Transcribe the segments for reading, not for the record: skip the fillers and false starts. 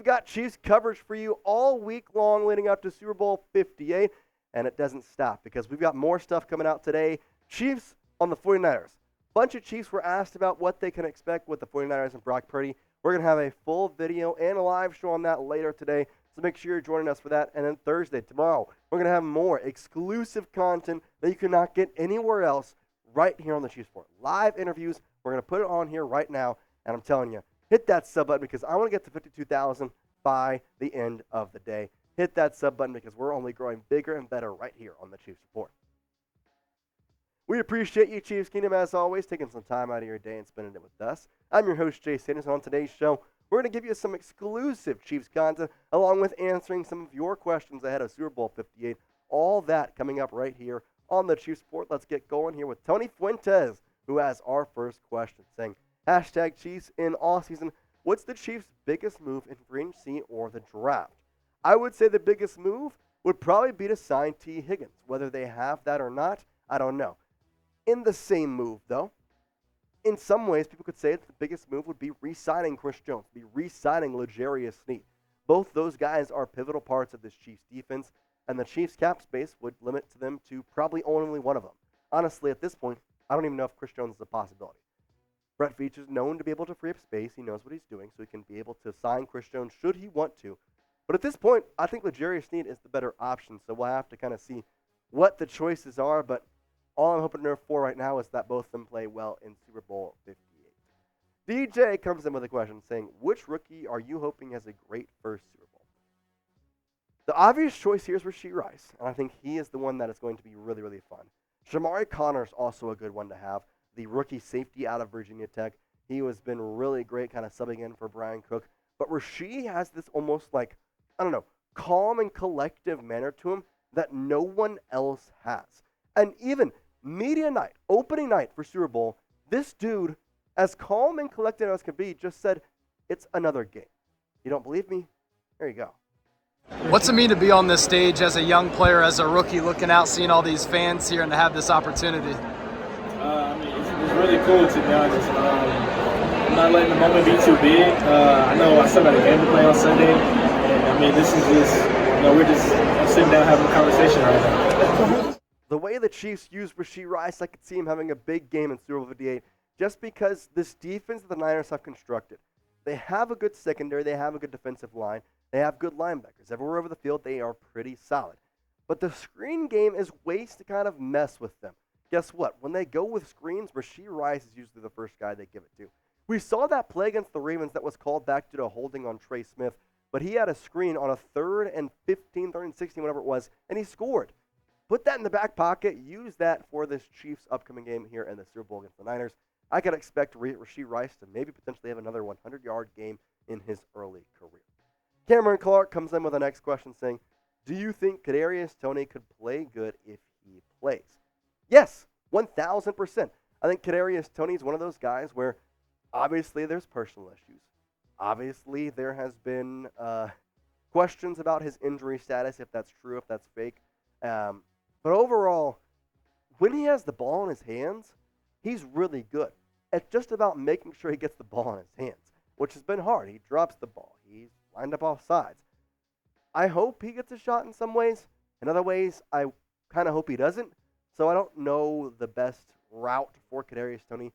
we've got Chiefs coverage for you all week long leading up to Super Bowl 58, and it doesn't stop because we've got more stuff coming out today. Chiefs on the 49ers. Bunch of Chiefs were asked about what they can expect with the 49ers and Brock Purdy. We're going to have a full video and a live show on that later today, so make sure you're joining us for that. And then Thursday, tomorrow, we're going to have more exclusive content that you cannot get anywhere else right here on the Chiefs Report. Live interviews. We're going to put it on here right now, and I'm telling you, hit that sub button because I want to get to 52,000 by the end of the day. Hit that sub button because we're only growing bigger and better right here on the Chiefs Report. We appreciate you, Chiefs Kingdom, as always, taking some time out of your day and spending it with us. I'm your host, Jay Sanders, and on today's show, we're going to give you some exclusive Chiefs content, along with answering some of your questions ahead of Super Bowl 58. All that coming up right here on the Chiefs Report. Let's get going here with Tony Fuentes, who has our first question, saying, hashtag Chiefs in offseason, what's the Chiefs' biggest move in free agency or the draft? I would say the biggest move would probably be to sign T. Higgins. Whether they have that or not, I don't know. In the same move, though, in some ways, people could say that the biggest move would be re-signing Chris Jones, be re-signing L'Jarius Sneed. Both those guys are pivotal parts of this Chiefs defense, and the Chiefs' cap space would limit to them to probably only one of them. Honestly, at this point, I don't even know if Chris Jones is a possibility. Brett Veach is known to be able to free up space. He knows what he's doing, so he can be able to sign Chris Jones should he want to. But at this point, I think L'Jarius Sneed is the better option, so we'll have to kind of see what the choices are, but all I'm hoping for right now is that both of them play well in Super Bowl 58. DJ comes in with a question saying, which rookie are you hoping has a great first Super Bowl? The obvious choice here is Rashee Rice, and I think he is the one that is going to be really, really fun. Shamari Connor's also a good one to have, the rookie safety out of Virginia Tech. He has been really great kind of subbing in for Brian Cook. But Rashee has this almost like, I don't know, calm and collective manner to him that no one else has. And even media night, opening night for Super Bowl, this dude, as calm and collected as can be, just said, it's another game. You don't believe me? There you go. What's it mean to be on this stage as a young player, as a rookie, looking out, seeing all these fans here and to have this opportunity? It's really cool, to be honest. I'm not letting the moment be too big. I know I still got a game to play on Sunday, and this is just, we're just sitting down having a conversation right now. The way the Chiefs use Rashee Rice, I could see him having a big game in Super Bowl 58 just because this defense that the Niners have constructed. They have a good secondary. They have a good defensive line. They have good linebackers. Everywhere over the field, they are pretty solid. But the screen game is ways to kind of mess with them. Guess what? When they go with screens, Rashee Rice is usually the first guy they give it to. We saw that play against the Ravens that was called back due to a holding on Trey Smith, but he had a screen on a 3rd and 15, 3rd and 16, whatever it was, and he scored. Put that in the back pocket. Use that for this Chiefs upcoming game here in the Super Bowl against the Niners. I could expect Rashee Rice to maybe potentially have another 100-yard game in his early career. Cameron Clark comes in with the next question saying, do you think Cadarius Toney could play good if he plays? Yes, 1,000%. I think Kadarius Toney is one of those guys where obviously there's personal issues. Obviously there has been questions about his injury status, if that's true, if that's fake. But overall, when he has the ball in his hands, he's really good. It's just about making sure he gets the ball in his hands, which has been hard. He drops the ball. He's lined up off sides. I hope he gets a shot in some ways. In other ways, I kind of hope he doesn't. So I don't know the best route for Kadarius Toney,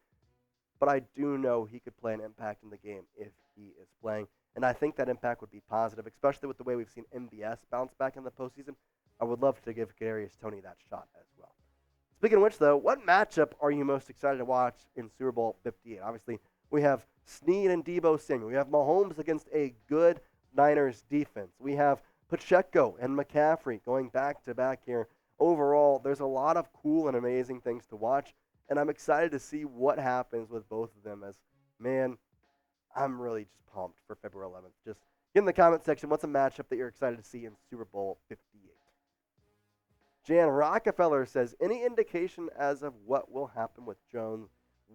but I do know he could play an impact in the game if he is playing. And I think that impact would be positive, especially with the way we've seen MVS bounce back in the postseason. I would love to give Kadarius Toney that shot as well. Speaking of which, though, what matchup are you most excited to watch in Super Bowl 58? Obviously, we have Sneed and Deebo Samuel. We have Mahomes against a good Niners defense. We have Pacheco and McCaffrey going back-to-back here. Overall, there's a lot of cool and amazing things to watch, and I'm excited to see what happens with both of them as, man, I'm really just pumped for February 11th. Just get in the comment section, what's a matchup that you're excited to see in Super Bowl 58? Jan Rockefeller says, any indication as of what will happen with Jones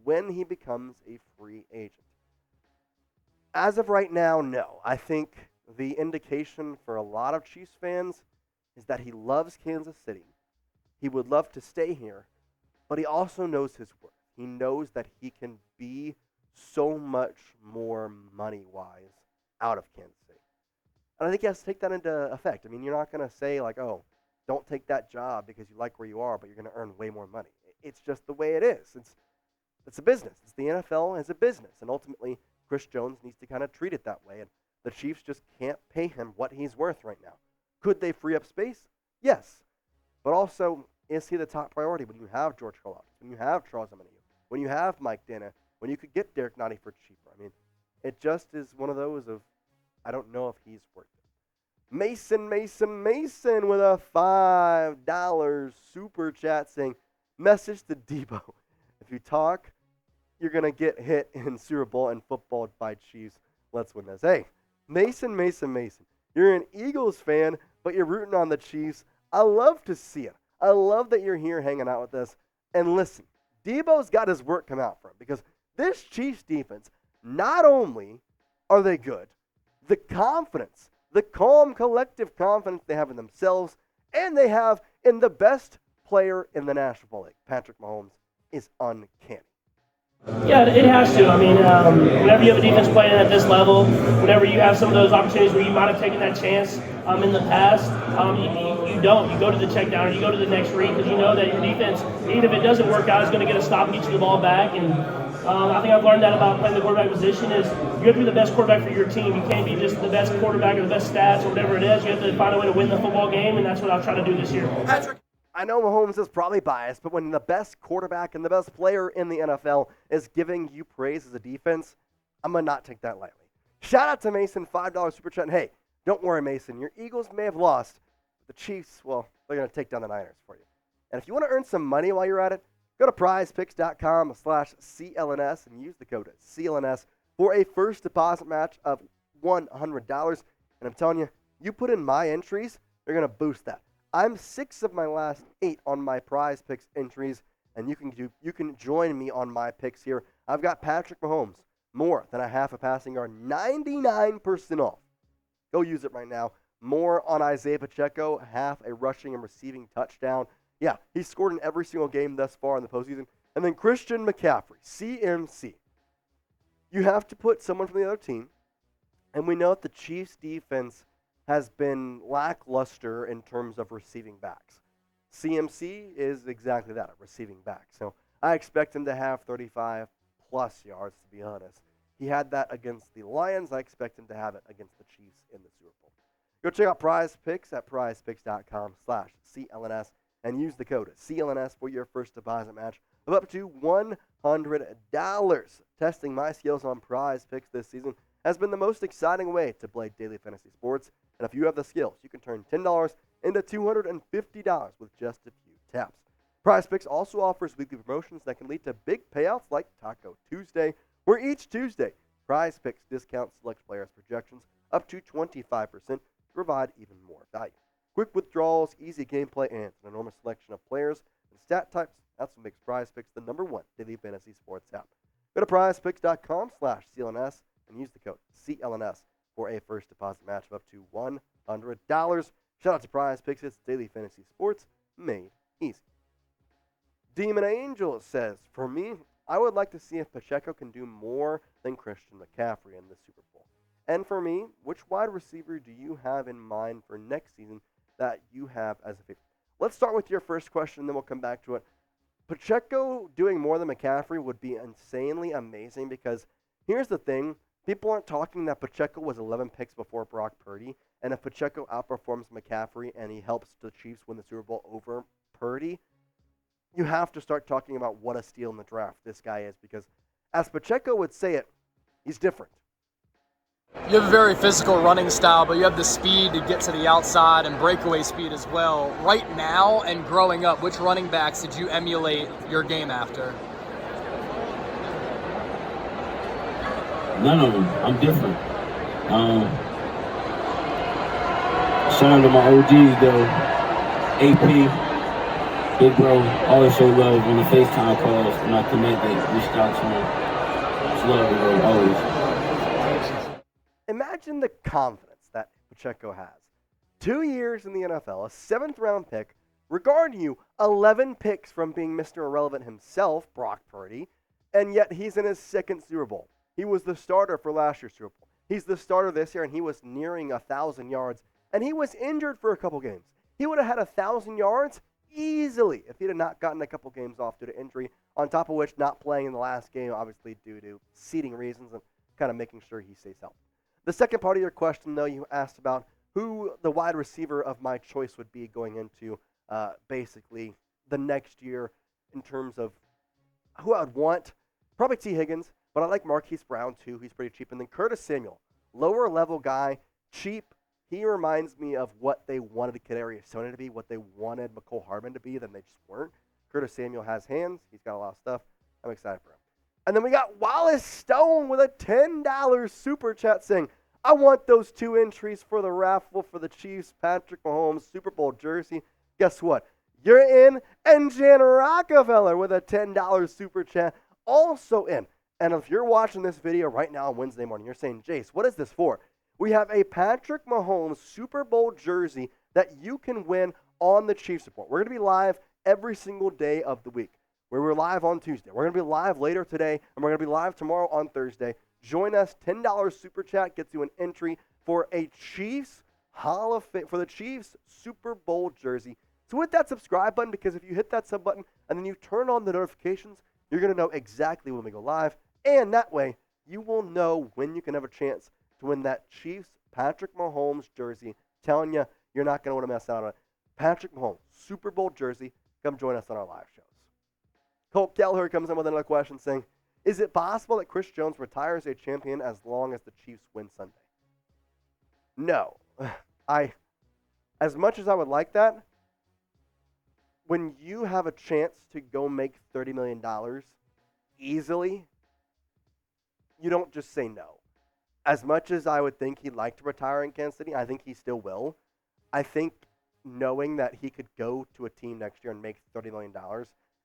when he becomes a free agent? As of right now, no. I think the indication for a lot of Chiefs fans is that he loves Kansas City. He would love to stay here, but he also knows his worth. He knows that he can be so much more money-wise out of Kansas City. And I think he has to take that into effect. I mean, you're not going to say, like, oh, don't take that job because you like where you are, but you're going to earn way more money. It's just the way it is. It's a business. It's the NFL as a business. And ultimately, Chris Jones needs to kind of treat it that way. And the Chiefs just can't pay him what he's worth right now. Could they free up space? Yes. But also, is he the top priority when you have George Karlaftis, when you have Charles Omenihu, when you have Mike Dana, when you could get Derek Nottie for cheaper? I mean, it just is one of those of, I don't know if he's worth it. Mason with a $5 super chat saying, message to Debo. If you talk, you're going to get hit in Super Bowl and football by Chiefs. Let's win this. Hey, Mason. You're an Eagles fan, but you're rooting on the Chiefs. I love to see it. I love that you're here hanging out with us. And listen, Debo's got his work come out for him because this Chiefs defense, not only are they good, the confidence, the calm, collective confidence they have in themselves and they have in the best player in the National Football League, Patrick Mahomes, is uncanny. Yeah, it has to. I mean, whenever you have a defense playing at this level, whenever you have some of those opportunities where you might have taken that chance in the past, you don't. You go to the check down or you go to the next read because you know that your defense, even if it doesn't work out, is going to get a stop and get you the ball back. And I think I've learned that about playing the quarterback position is you have to be the best quarterback for your team. You can't be just the best quarterback or the best stats or whatever it is. You have to find a way to win the football game, and that's what I've tried to do this year. Patrick, I know Mahomes is probably biased, but when the best quarterback and the best player in the NFL is giving you praise as a defense, I'm going to not take that lightly. Shout out to Mason, $5 super chat. And hey, don't worry, Mason. Your Eagles may have lost, but the Chiefs, well, they're going to take down the Niners for you. And if you want to earn some money while you're at it, go to prizepicks.com/CLNS and use the code CLNS for a first deposit match of $100. And I'm telling you, you put in my entries, they're going to boost that. I'm 6 of my last 8 on my Prize Picks entries, and you can join me on my picks here. I've got Patrick Mahomes, more than a half a passing yard, 99% off. Go use it right now. More on Isiah Pacheco, half a rushing and receiving touchdown. Yeah, he's scored in every single game thus far in the postseason. And then Christian McCaffrey, CMC. You have to put someone from the other team, and we know that the Chiefs' defense has been lackluster in terms of receiving backs. CMC is exactly that, a receiving back. So I expect him to have 35-plus yards, to be honest. He had that against the Lions. I expect him to have it against the Chiefs in the Super Bowl. Go check out Prize Picks at prizepicks.com/CLNS and use the code CLNS for your first deposit match of up to $100. Testing my skills on Prize Picks this season has been the most exciting way to play daily fantasy sports. And if you have the skills, you can turn $10 into $250 with just a few taps. PrizePicks also offers weekly promotions that can lead to big payouts like Taco Tuesday, where each Tuesday, PrizePicks discounts select players' projections up to 25% to provide even more value. Quick withdrawals, easy gameplay, and an enormous selection of players and stat types. That's what makes PrizePicks the #1 daily fantasy sports app. Go to prizepicks.com/CLNS and use the code CLNS for a first deposit match of up to $100. Shout out to Prize Picks. It's daily fantasy sports made easy. Demon Angel says, for me, I would like to see if Pacheco can do more than Christian McCaffrey in the Super Bowl. And for me, which wide receiver do you have in mind for next season that you have as a favorite? Let's start with your first question, then we'll come back to it. Pacheco doing more than McCaffrey would be insanely amazing because here's the thing. People aren't talking that Pacheco was 11 picks before Brock Purdy, and if Pacheco outperforms McCaffrey and he helps the Chiefs win the Super Bowl over Purdy, you have to start talking about what a steal in the draft this guy is because, as Pacheco would say it, he's different. You have a very physical running style, but you have the speed to get to the outside and breakaway speed as well. Right now and growing up, which running backs did you emulate your game after? None of them. I'm different. Shout out to my OGs though. AP, Big Bro, always show love on the FaceTime calls when I connected, reached out to him. It's love, bro, always. Imagine the confidence that Pacheco has. 2 years in the NFL, a 7th-round pick, regarding you 11 picks from being Mr. Irrelevant himself, Brock Purdy, and yet he's in his 2nd Super Bowl. He was the starter for last year's Super Bowl. He's the starter this year, and he was nearing 1,000 yards, and he was injured for a couple games. He would have had 1,000 yards easily if he had not gotten a couple games off due to injury, on top of which not playing in the last game, obviously due to seeding reasons and kind of making sure he stays healthy. The second part of your question, though, you asked about who the wide receiver of my choice would be going into basically the next year in terms of who I would want. Probably T. Higgins, but I like Marquise Brown too. He's pretty cheap. And then Curtis Samuel, lower level guy, cheap. He reminds me of what they wanted Cadarius Toney to be, what they wanted McCole Hardman to be, then they just weren't. Curtis Samuel has hands. He's got a lot of stuff. I'm excited for him. And then we got Wallace Stone with a $10 super chat saying, I want those 2 entries for the raffle for the Chiefs Patrick Mahomes Super Bowl jersey. Guess what? You're in. And Jan Rockefeller with a $10 super chat also in. And if you're watching this video right now on Wednesday morning, you're saying, Jace, what is this for? We have a Patrick Mahomes Super Bowl jersey that you can win on the Chiefs Report. We're going to be live every single day of the week. We're live on Tuesday. We're going to be live later today, and we're going to be live tomorrow on Thursday. Join us. $10 super chat gets you an entry for a Chiefs Hall of Fame, for the Chiefs Super Bowl jersey. So hit that subscribe button, because if you hit that sub button and then you turn on the notifications, you're going to know exactly when we go live. And that way, you will know when you can have a chance to win that Chiefs Patrick Mahomes jersey. Telling you, you're not going to want to miss out on it. Patrick Mahomes Super Bowl jersey. Come join us on our live shows. Colt Kelleher comes in with another question saying, is it possible that Chris Jones retires a champion as long as the Chiefs win Sunday? No. As much as I would like that, when you have a chance to go make $30 million easily, you don't just say no. As much as I would think he'd like to retire in Kansas City, I think he still will. I think knowing that he could go to a team next year and make $30 million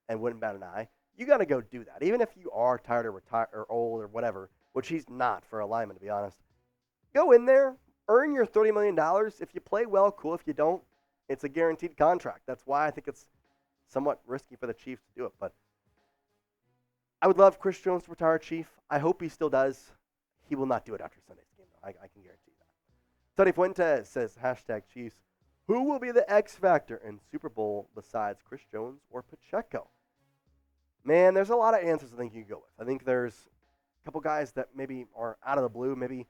and wouldn't bat an eye, you got to go do that. Even if you are tired or retired or old or whatever, which he's not for a lineman, to be honest. Go in there, earn your $30 million. If you play well, cool. If you don't, it's a guaranteed contract. That's why I think it's somewhat risky for the Chiefs to do it. But I would love Chris Jones to retire Chief. I hope he still does. He will not do it after Sunday's game, though. I can guarantee that. Tony Fuentes says, #Chiefs. Who will be the X Factor in Super Bowl besides Chris Jones or Pacheco? Man, there's a lot of answers I think you can go with. I think there's a couple guys that maybe are out of the blue. Maybe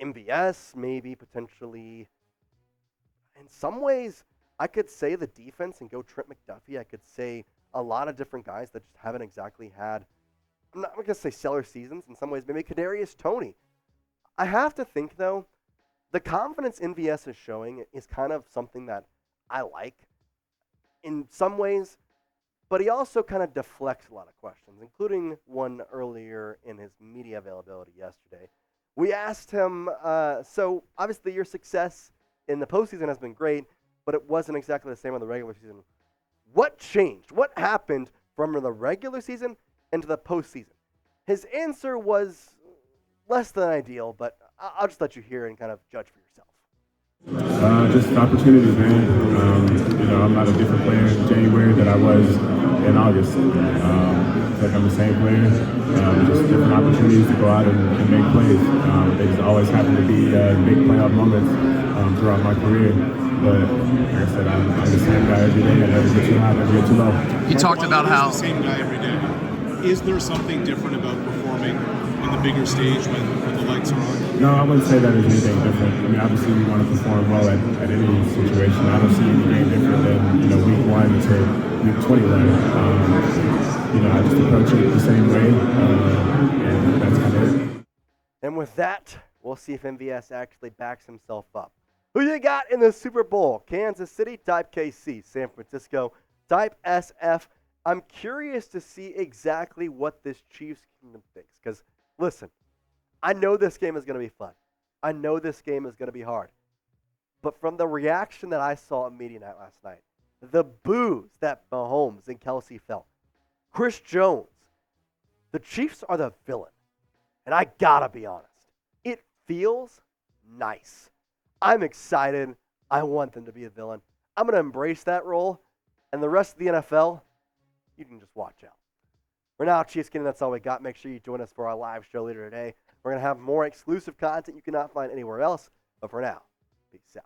MVS, maybe potentially. In some ways, I could say the defense and go Trent McDuffie. I could say a lot of different guys that just haven't exactly had, I'm not going to say stellar seasons. In some ways, maybe Cadarius Toney. I have to think, though, the confidence MVS is showing is kind of something that I like in some ways, but he also kind of deflects a lot of questions, including one earlier in his media availability yesterday. We asked him, so obviously your success in the postseason has been great, but it wasn't exactly the same in the regular season. What changed? What happened from the regular season into the postseason? His answer was less than ideal, but I'll just let you hear it and kind of judge for yourself. Just opportunities, man. I'm not a different player in January than I was in August. Like I'm the same player. Just different opportunities to go out and make plays. They just always happen to be big playoff moments throughout my career. But like I said, I'm the same guy every day. I never get too high, never get too low. You talked about how the same guy every day. Is there something different about performing on the bigger stage when the lights are on? No, I wouldn't say that there's anything different. I mean, obviously we want to perform well at any situation. I don't see anything different than week 1 to week 21. I just approach it the same way, and that's kind of it. And with that, we'll see if MVS actually backs himself up. Who you got in the Super Bowl? Kansas City, type KC. San Francisco, type SF. I'm curious to see exactly what this Chiefs kingdom thinks. Because, listen, I know this game is going to be fun. I know this game is going to be hard. But from the reaction that I saw at Media Night last night, the boos that Mahomes and Kelsey felt, Chris Jones, the Chiefs are the villain. And I got to be honest, it feels nice. I'm excited. I want them to be a villain. I'm going to embrace that role. And the rest of the NFL, you can just watch out. For now, Chiefs Kingdom, that's all we got. Make sure you join us for our live show later today. We're going to have more exclusive content you cannot find anywhere else. But for now, peace out.